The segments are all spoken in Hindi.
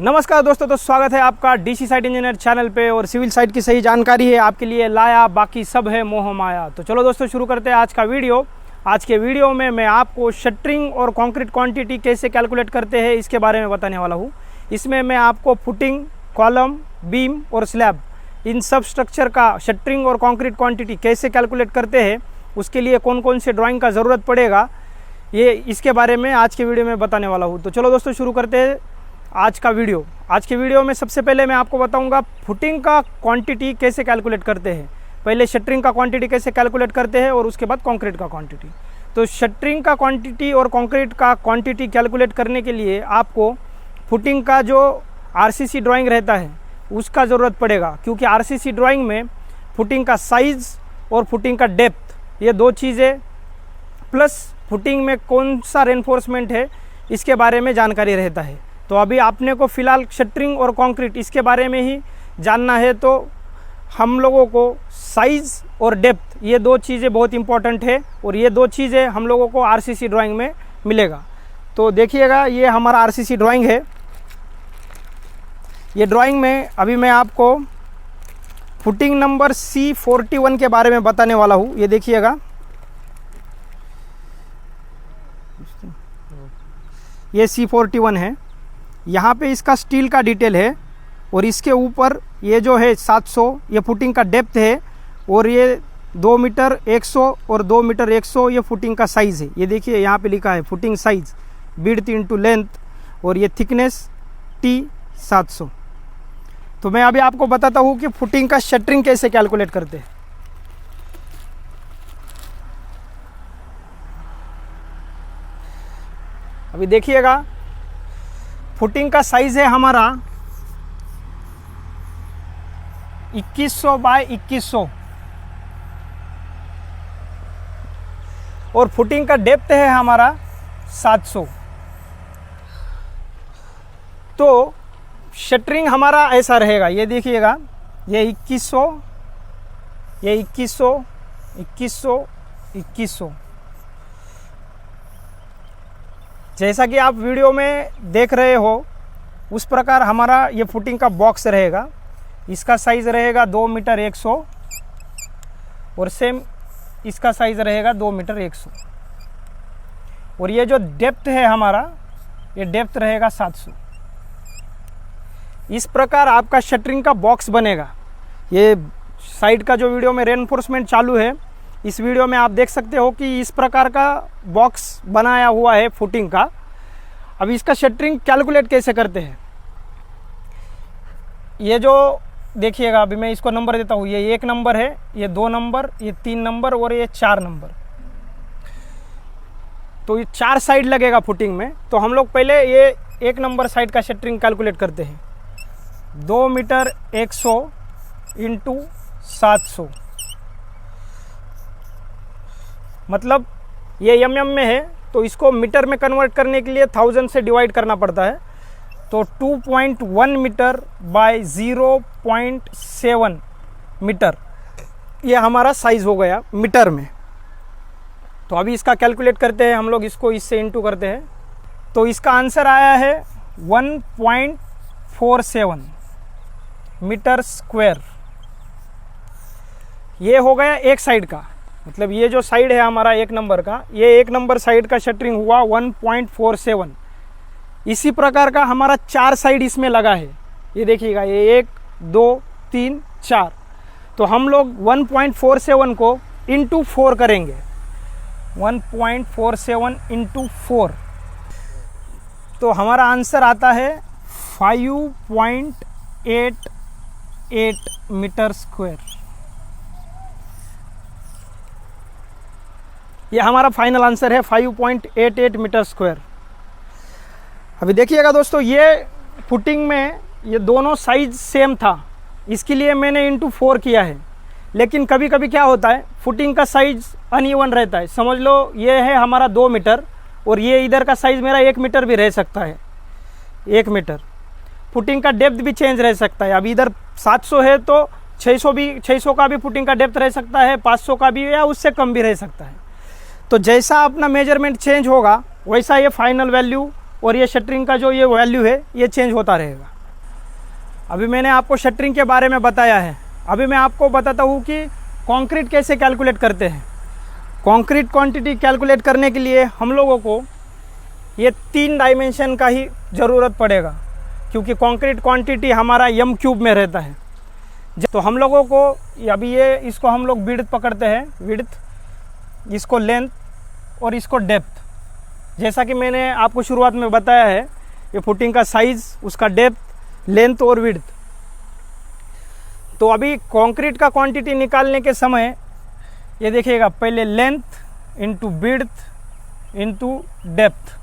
नमस्कार दोस्तों, तो स्वागत है आपका डीसी साइट इंजीनियर चैनल पे। और सिविल साइट की सही जानकारी है आपके लिए लाया, बाकी सब है मोह माया। तो चलो दोस्तों शुरू करते हैं आज का वीडियो। आज के वीडियो में मैं आपको शटरिंग और कंक्रीट क्वांटिटी कैसे कैलकुलेट करते हैं इसके बारे में बताने वाला हूँ। इसमें मैं आपको फुटिंग, कॉलम, बीम और स्लैब इन सब स्ट्रक्चर का शटरिंग और कंक्रीट क्वांटिटी कैसे कैलकुलेट करते हैं, उसके लिए कौन कौन से ड्राइंग का ज़रूरत पड़ेगा, ये इसके बारे में आज के वीडियो में बताने वाला हूँ। तो चलो दोस्तों शुरू करते हैं आज का वीडियो। आज के वीडियो में सबसे पहले मैं आपको बताऊंगा फुटिंग का क्वांटिटी कैसे कैलकुलेट करते हैं, पहले शटरिंग का क्वांटिटी कैसे कैलकुलेट करते हैं और उसके बाद कंक्रीट का क्वांटिटी। तो शटरिंग का क्वांटिटी और कंक्रीट का क्वांटिटी कैलकुलेट करने के लिए आपको फुटिंग का जो आरसीसी ड्राइंग रहता है उसका ज़रूरत पड़ेगा, क्योंकि आरसीसी ड्राइंग में फुटिंग का साइज़ और फुटिंग का डेप्थ, ये दो चीज़ें, प्लस फुटिंग में कौन सा रेनफोर्समेंट है इसके बारे में जानकारी रहता है। तो अभी आपने को फ़िलहाल शटरिंग और कंक्रीट इसके बारे में ही जानना है। तो हम लोगों को साइज़ और डेप्थ, ये दो चीज़ें बहुत इंपॉर्टेंट है और ये दो चीज़ें हम लोगों को आरसीसी ड्राइंग में मिलेगा। तो देखिएगा, ये हमारा आरसीसी ड्राइंग है। ये ड्राइंग में अभी मैं आपको फुटिंग नंबर C41 के बारे में बताने वाला हूँ। ये देखिएगा, ये C41 है। यहाँ पे इसका स्टील का डिटेल है और इसके ऊपर ये जो है 700, ये फुटिंग का डेप्थ है और ये 2 मीटर 100 और 2 मीटर 100 ये फुटिंग का साइज़ है। ये देखिए यहाँ पे लिखा है footing size, width into length, और ये थिकनेस T700। तो मैं अभी आपको बताता हूँ कि फुटिंग का शटरिंग कैसे कैलकुलेट करते हैं। अभी देखिएगा, फुटिंग का साइज है हमारा 2100 बाय 2100 और फुटिंग का डेप्थ है हमारा 700। तो शटरिंग हमारा ऐसा रहेगा, ये देखिएगा, ये 2100, ये 2100, 2100, 2100। जैसा कि आप वीडियो में देख रहे हो उस प्रकार हमारा ये फुटिंग का बॉक्स रहेगा। इसका साइज़ रहेगा 2 मीटर 100 और सेम इसका साइज़ रहेगा 2 मीटर 100। और ये जो डेप्थ है हमारा, ये डेप्थ रहेगा 700। इस प्रकार आपका शटरिंग का बॉक्स बनेगा। ये साइड का जो वीडियो में रेनफोर्समेंट चालू है, इस वीडियो में आप देख सकते हो कि इस प्रकार का बॉक्स बनाया हुआ है फुटिंग का। अब इसका शटरिंग कैलकुलेट कैसे करते हैं, ये जो देखिएगा, अभी मैं इसको नंबर देता हूँ। ये 1 नंबर है, ये 2 नंबर, ये 3 नंबर और ये 4 नंबर। तो ये 4 साइड लगेगा फुटिंग में। तो हम लोग पहले ये 1 नंबर साइड का शटरिंग कैलकुलेट करते हैं। 2 मीटर 100 इंटू 700, मतलब ये mm में है, तो इसको मीटर में कन्वर्ट करने के लिए 1000 से डिवाइड करना पड़ता है। तो 2.1 मीटर बाय 0.7 मीटर, ये हमारा साइज़ हो गया मीटर में। तो अभी इसका कैलकुलेट करते हैं हम लोग, इसको इससे इंटू करते हैं। तो इसका आंसर आया है 1.47 मीटर स्क्वायर। ये हो गया एक साइड का, मतलब ये जो साइड है हमारा 1 नंबर का, ये 1 नंबर साइड का शटरिंग हुआ 1.47। इसी प्रकार का हमारा 4 साइड इसमें लगा है। ये देखिएगा, ये 1 2 3 4। तो हम लोग 1.47 को इंटू 4 करेंगे। 1.47 इंटू 4, तो हमारा आंसर आता है 5.88 मीटर स्क्वायर। ये हमारा फाइनल आंसर है 5.88 मीटर स्क्वायर। अभी देखिएगा दोस्तों, ये फुटिंग में ये दोनों साइज सेम था, इसके लिए मैंने इंटू 4 किया है। लेकिन कभी कभी क्या होता है, फुटिंग का साइज अनइवन रहता है। समझ लो ये है हमारा 2 मीटर और ये इधर का साइज़ मेरा 1 मीटर भी रह सकता है, 1 मीटर। फुटिंग का डेप्थ भी चेंज रह सकता है। अब इधर 700 है तो 600 का भी फुटिंग का डेप्थ रह सकता है, 500 का भी, या उससे कम भी रह सकता है। तो जैसा अपना मेजरमेंट चेंज होगा वैसा ये फाइनल वैल्यू और ये शटरिंग का जो ये वैल्यू है ये चेंज होता रहेगा। अभी मैंने आपको शटरिंग के बारे में बताया है, अभी मैं आपको बताता हूँ कि कंक्रीट कैसे कैलकुलेट करते हैं। कंक्रीट क्वांटिटी कैलकुलेट करने के लिए हम लोगों को ये 3 डायमेंशन का ही ज़रूरत पड़ेगा, क्योंकि कंक्रीट क्वांटिटी हमारा m क्यूब में रहता है। तो हम लोगों को अभी ये इसको हम लोग विड्थ पकड़ते हैं, विड्थ, इसको लेंथ और इसको डेप्थ। जैसा कि मैंने आपको शुरुआत में बताया है, ये फुटिंग का साइज़, उसका डेप्थ, लेंथ और विड्थ। तो अभी कंक्रीट का क्वांटिटी निकालने के समय ये देखिएगा, पहले length into width into depth,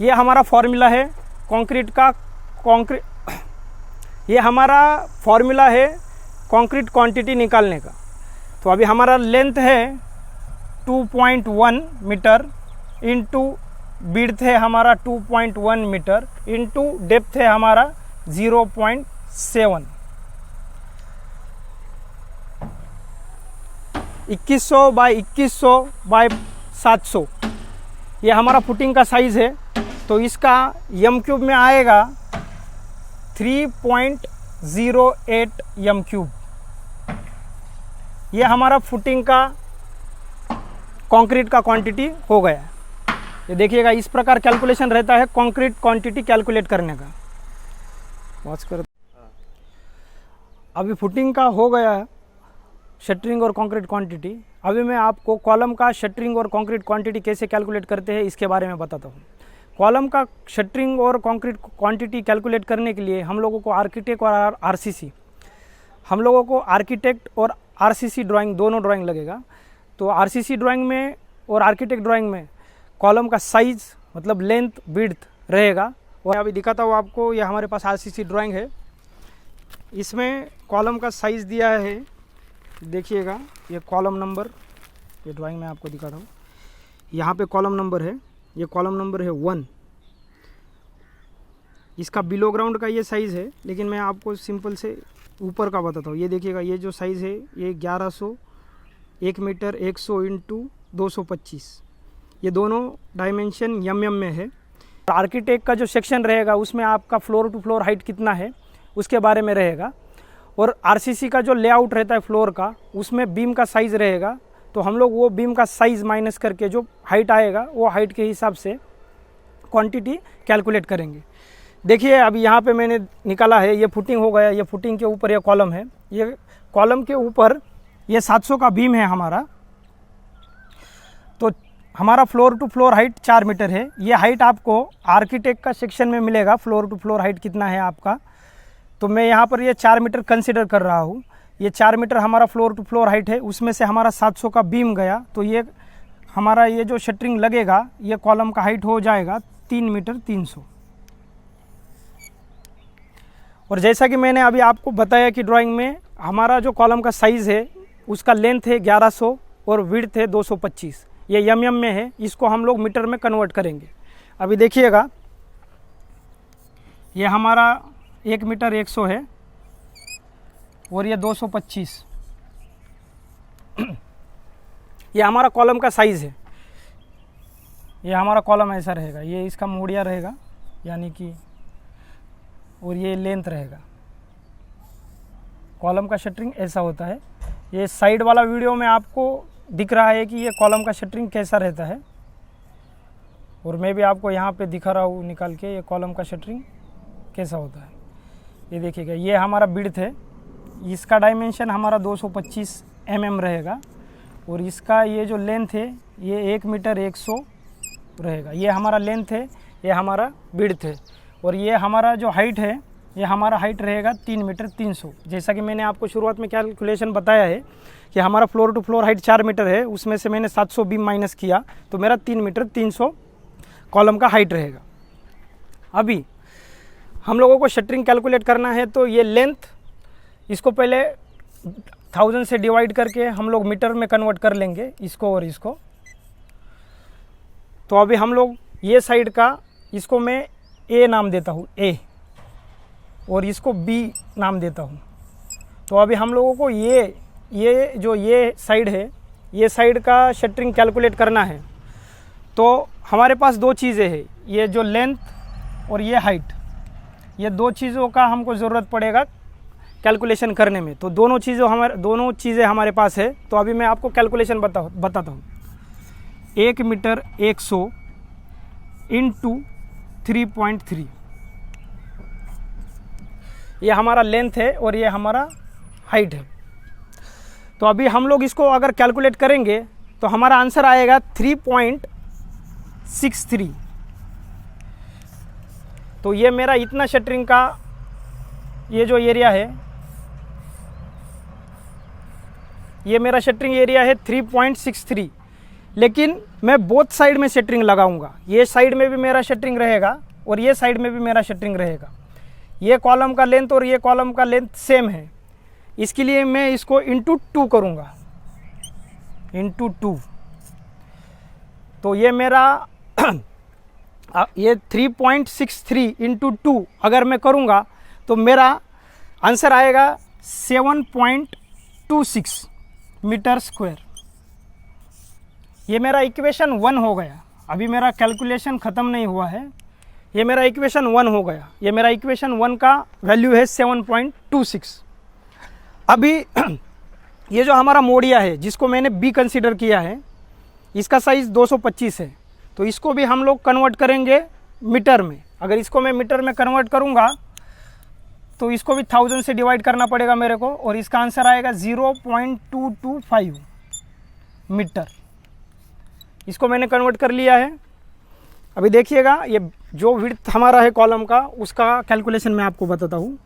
ये हमारा फॉर्मूला है कंक्रीट का। ये हमारा फॉर्मूला है कंक्रीट क्वांटिटी निकालने का। तो अभी हमारा लेंथ है 2.1 मीटर इंटू विड्थ है हमारा 2.1 मीटर इंटू डेप्थ है हमारा 0.7। 2100 बाई 2100 बाई 700 ये हमारा फुटिंग का साइज़ है। तो इसका m क्यूब में आएगा 3.08 m क्यूब। ये हमारा फुटिंग का कंक्रीट का क्वांटिटी हो गया। ये देखिएगा, इस प्रकार कैलकुलेशन रहता है कंक्रीट क्वांटिटी कैलकुलेट करने का। वॉच कर, अभी फुटिंग का हो गया शटरिंग और कंक्रीट क्वांटिटी। अभी मैं आपको कॉलम का शटरिंग और कंक्रीट क्वांटिटी कैसे कैलकुलेट करते हैं इसके बारे में बताता हूँ। कॉलम का शटरिंग और कंक्रीट क्वांटिटी कैलकुलेट करने के लिए हम लोगों को आर्किटेक्ट और आरसीसी, हम लोगों को आर्किटेक्ट और आरसीसी ड्राइंग दोनों ड्राइंग लगेगा। तो आरसीसी ड्राइंग में और आर्किटेक्ट ड्राइंग में कॉलम का साइज़ मतलब लेंथ विड्थ रहेगा। और अभी दिखाता हूँ आपको, ये हमारे पास आरसीसी ड्राइंग है, इसमें कॉलम का साइज़ दिया है। देखिएगा, ये कॉलम नंबर, ये ड्राइंग में आपको दिखाता हूँ, यहाँ पे कॉलम नंबर है, ये कॉलम नंबर है 1। इसका बिलो ग्राउंड का ये साइज़ है, लेकिन मैं आपको सिंपल से ऊपर का बताता हूँ। ये देखिएगा, ये जो साइज़ है ये 1100 1 मीटर 100 इंटू 225, ये दोनों डायमेंशन mm में है। आर्किटेक्ट का जो सेक्शन रहेगा उसमें आपका फ्लोर टू फ्लोर हाइट कितना है उसके बारे में रहेगा। और आरसीसी का जो लेआउट रहता है फ्लोर का, उसमें बीम का साइज़ रहेगा। तो हम लोग वो बीम का साइज़ माइनस करके जो हाइट आएगा वो हाइट के हिसाब से क्वांटिटी कैलकुलेट करेंगे। देखिए, अभी यहाँ पे मैंने निकाला है, ये फुटिंग हो गया, ये फुटिंग के ऊपर ये कॉलम है, ये कॉलम के ऊपर ये 700 का बीम है हमारा। तो हमारा floor to floor height 4 meter है। ये हाइट आपको आर्किटेक्ट का सेक्शन में मिलेगा, फ्लोर टू फ्लोर हाइट कितना है आपका। तो मैं यहाँ पर ये 4 मीटर कंसिडर कर रहा हूँ। ये 4 मीटर हमारा फ्लोर टू फ्लोर हाइट है, उसमें से हमारा 700 का बीम गया। तो ये हमारा ये जो शटरिंग लगेगा, ये कॉलम का हाइट हो जाएगा 3 मीटर 300। और जैसा कि मैंने अभी आपको बताया कि ड्राइंग में हमारा जो कॉलम का साइज़ है उसका लेंथ है 1100 और विड्थ है 225, ये mm में है। इसको हम लोग मीटर में कन्वर्ट करेंगे। अभी देखिएगा, ये हमारा 1 मीटर 100 है और ये 225, ये हमारा कॉलम का साइज़ है। ये हमारा कॉलम ऐसा रहेगा, ये इसका मोड़िया रहेगा यानी कि, और ये लेंथ रहेगा। कॉलम का शटरिंग ऐसा होता है। ये साइड वाला वीडियो में आपको दिख रहा है कि ये कॉलम का शटरिंग कैसा रहता है, और मैं भी आपको यहाँ पे दिखा रहा हूँ निकाल के ये कॉलम का शटरिंग कैसा होता है। ये देखिएगा, ये हमारा विड्थ है, इसका डायमेंशन हमारा 225 mm रहेगा। और इसका ये जो लेंथ है ये 1 मीटर 100 रहेगा। ये हमारा लेंथ है, ये हमारा विड्थ है। और ये हमारा जो हाइट है, ये हमारा हाइट रहेगा 3 मीटर 300। जैसा कि मैंने आपको शुरुआत में कैलकुलेशन बताया है कि हमारा floor to floor height 4 meter है, उसमें से मैंने 700 बीम माइनस किया, तो मेरा 3 मीटर 300 कॉलम का हाइट रहेगा। अभी हम लोगों को शटरिंग कैलकुलेट करना है, तो ये लेंथ, इसको पहले 1000 से डिवाइड करके हम लोग मीटर में कन्वर्ट कर लेंगे इसको और इसको। तो अभी हम लोग ये साइड का, इसको मैं ए नाम देता हूँ, ए, और इसको बी नाम देता हूँ। तो अभी हम लोगों को ये जो ये साइड है, ये साइड का शटरिंग कैलकुलेट करना है। तो हमारे पास दो चीज़ें हैं, ये जो लेंथ और ये हाइट, ये दो चीज़ों का हमको ज़रूरत पड़ेगा कैलकुलेशन करने में। तो दोनों चीज़ें हमारे पास है। तो अभी मैं आपको कैलकुलेशन बताता हूँ। 1 मीटर 100 इंटू 3.3, ये हमारा लेंथ है और ये हमारा हाइट है। तो अभी हम लोग इसको अगर कैलकुलेट करेंगे तो हमारा आंसर आएगा 3.63। तो ये मेरा इतना शटरिंग का ये जो एरिया है, ये मेरा शटरिंग एरिया है 3.63। लेकिन मैं बोथ साइड में शटरिंग लगाऊंगा, ये साइड में भी मेरा शटरिंग रहेगा और ये साइड में भी मेरा शटरिंग रहेगा। ये कॉलम का लेंथ और ये कॉलम का लेंथ सेम है, इसके लिए मैं इसको इंटू 2 करूँगा, इंटू 2। तो ये मेरा ये 3.63 इंटू 2 अगर मैं करूँगा तो मेरा आंसर आएगा 7.26 मीटर स्क्वायर। ये मेरा इक्वेशन 1 हो गया। अभी मेरा कैलकुलेशन ख़त्म नहीं हुआ है, ये मेरा इक्वेशन 1 हो गया। ये मेरा इक्वेशन 1 का वैल्यू है 7.26। अभी ये जो हमारा मोड़िया है जिसको मैंने बी कंसीडर किया है, इसका साइज़ 225 है। तो इसको भी हम लोग कन्वर्ट करेंगे मीटर में। अगर इसको मैं मीटर में कन्वर्ट करूँगा तो इसको भी 1000 से डिवाइड करना पड़ेगा मेरे को, और इसका आंसर आएगा 0.225 मीटर। इसको मैंने कन्वर्ट कर लिया है। अभी देखिएगा, ये जो विड्थ हमारा है कॉलम का, उसका कैलकुलेशन मैं आपको बताता हूँ।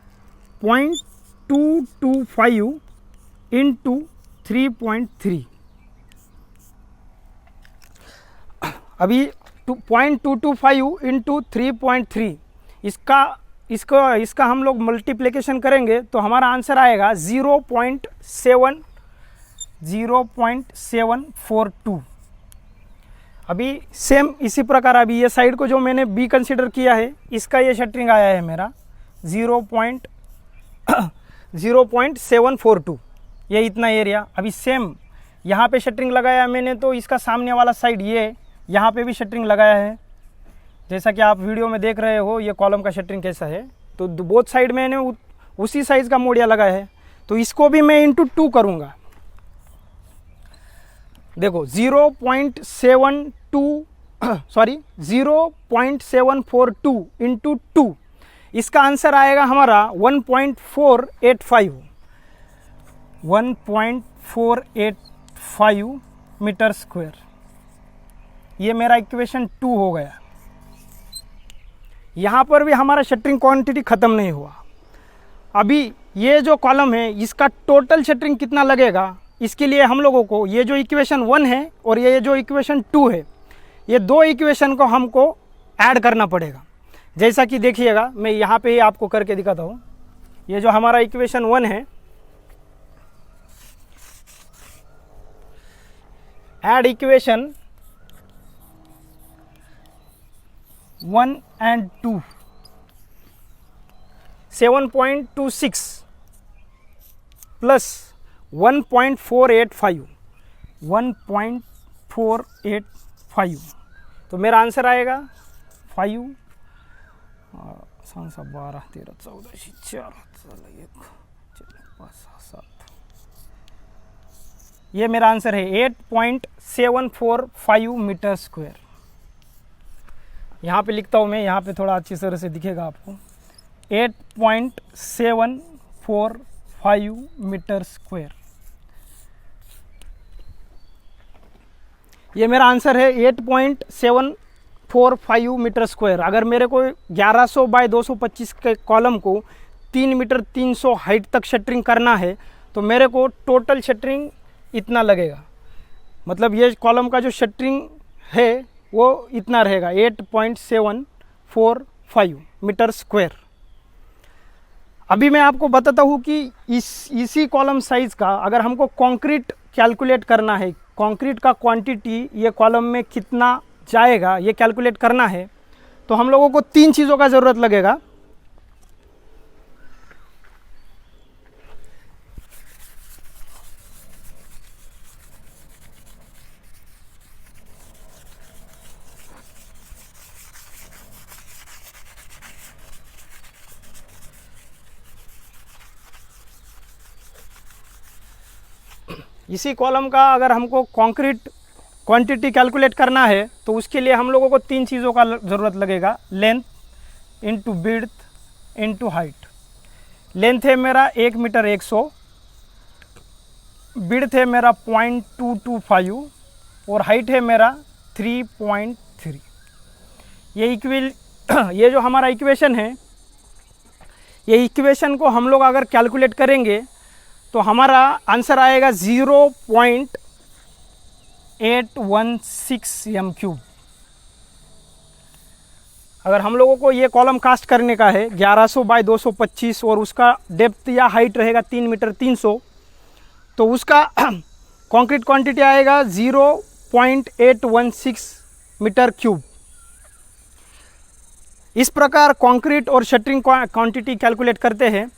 0.225 इंटू 3.3। अभी 0.225 इंटू 3.3, इसका हम लोग मल्टीप्लिकेशन करेंगे तो हमारा आंसर आएगा 0.742। अभी सेम इसी प्रकार अभी ये साइड को जो मैंने बी कंसीडर किया है, इसका ये शटरिंग आया है मेरा 0.742, ये इतना एरिया। अभी सेम यहाँ पे शटरिंग लगाया मैंने, तो इसका सामने वाला साइड ये यहाँ पे भी शटरिंग लगाया है। जैसा कि आप वीडियो में देख रहे हो ये कॉलम का शटरिंग कैसा है। तो बोथ साइड मैंने उसी साइज़ का मोड़िया लगाया है। तो इसको भी मैं इंटू 2 करूँगा। देखो 0.742 इंटू 2, इसका आंसर आएगा हमारा 1.485 मीटर स्क्वायर। ये मेरा इक्वेशन 2 हो गया। यहाँ पर भी हमारा शटरिंग क्वांटिटी ख़त्म नहीं हुआ। अभी ये जो कॉलम है इसका टोटल शटरिंग कितना लगेगा, इसके लिए हम लोगों को ये जो इक्वेशन 1 है और ये जो इक्वेशन 2 है, ये दो इक्वेशन को हमको ऐड करना पड़ेगा। जैसा कि देखिएगा, मैं यहाँ पे ही आपको करके दिखाता हूँ। ये जो हमारा इक्वेशन 1 है, ऐड इक्वेशन 1 and 2, 7.26 प्लस 1.485। तो मेरा आंसर आएगा 5 12 13 14 4 1 5 7। ये मेरा आंसर है 8.745 मीटर स्क्वायर। यहाँ पे लिखता हूँ मैं, यहाँ पे थोड़ा अच्छी तरह से दिखेगा आपको। 8.745 मीटर स्क्वायर, ये मेरा आंसर है 8.745 मीटर स्क्वायर। अगर मेरे को 1100 बाय 225 के कॉलम को 3 मीटर 300 हाइट तक शटरिंग करना है तो मेरे को टोटल शटरिंग इतना लगेगा। मतलब ये कॉलम का जो शटरिंग है वो इतना रहेगा 8.745 मीटर स्क्वायर। अभी मैं आपको बताता हूँ कि इसी कॉलम साइज़ का अगर हमको कंक्रीट कैलकुलेट करना है, कंक्रीट का क्वांटिटी ये कॉलम में कितना जाएगा ये कैलकुलेट करना है, तो हम लोगों को 3 चीज़ों का ज़रूरत लगेगा। इसी कॉलम का अगर हमको कंक्रीट क्वांटिटी कैलकुलेट करना है तो उसके लिए हम लोगों को 3 चीज़ों का ज़रूरत लगेगा, length into width into height. Length है मेरा 1 मीटर 100, विड्थ है मेरा 0.225 और हाइट है मेरा 3.3। ये जो हमारा इक्वेशन है, ये इक्वेशन को हम लोग अगर कैलकुलेट करेंगे तो हमारा आंसर आएगा 0.816 m3। अगर हम लोगों को ये कॉलम कास्ट करने का है 1100 बाई 225 और उसका डेप्थ या हाइट रहेगा 3 मीटर 300, तो उसका कंक्रीट क्वांटिटी आएगा 0.816 मीटर क्यूब। इस प्रकार कंक्रीट और शटरिंग क्वांटिटी कैलकुलेट करते हैं।